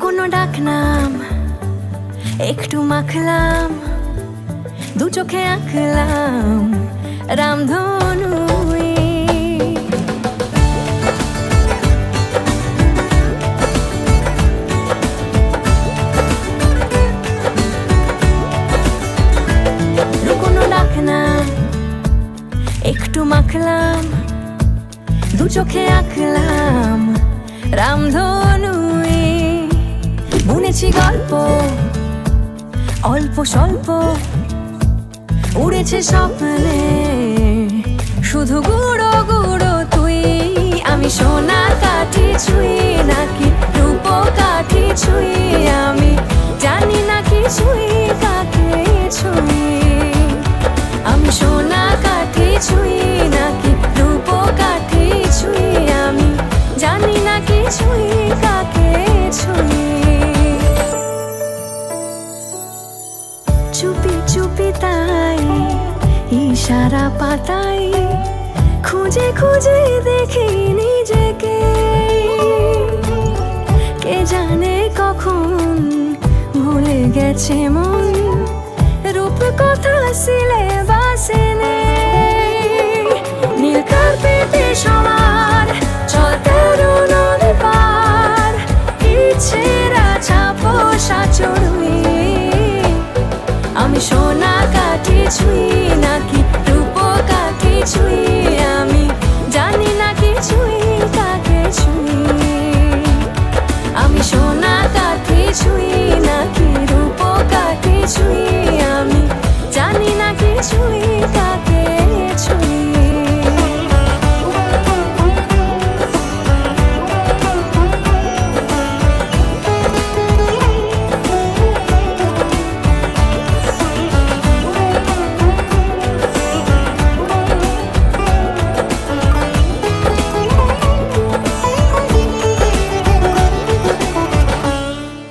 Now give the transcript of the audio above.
লুকোনো ডাকনাম একটু মাখলাম, দু চোখে আঁকলাম রামধনু। লুকোনো ডাকনাম একটু মাখলাম, দু চোখে আঁকলাম রামধনু। বুনেছি গল্প অল্প স্বল্প, উড়েছে স্বপ্নে শুধু গুঁড়ো গুঁড়ো তুই। আমি সোনা কাঠি ছুঁই নাকি রূপ কাঠি ছুঁই, আমি জানি না কিছুই কাকে ছুঁই। আমি সোনা কাঠি ছুঁই নাকি রূপ কাঠি ছুঁই, আমি জানি না কিছুই কাকে ছুঁই। চুপি চুপি তাই ইশারা পাতাই, খুঁজে খুঁজে দেখি নিজেকে। কে জানে কখন ভুলে গেছে মন, রূপ কথা সিলেবাসে নেই। নীল কার্পেটে সবার চল তেরো নদী পার, ইচ্ছেরা ছাপো সাচড়ুই। আমি সোনা কাঠি ছুঁই নাকি রূপ কাঠি ছুঁই, আমি জানি না কিছুই কাকে ছুঁই। আমি সোনা কাঠি ছুঁই নাকি রূপ কাঠি ছুঁই, আমি জানি না কিছুই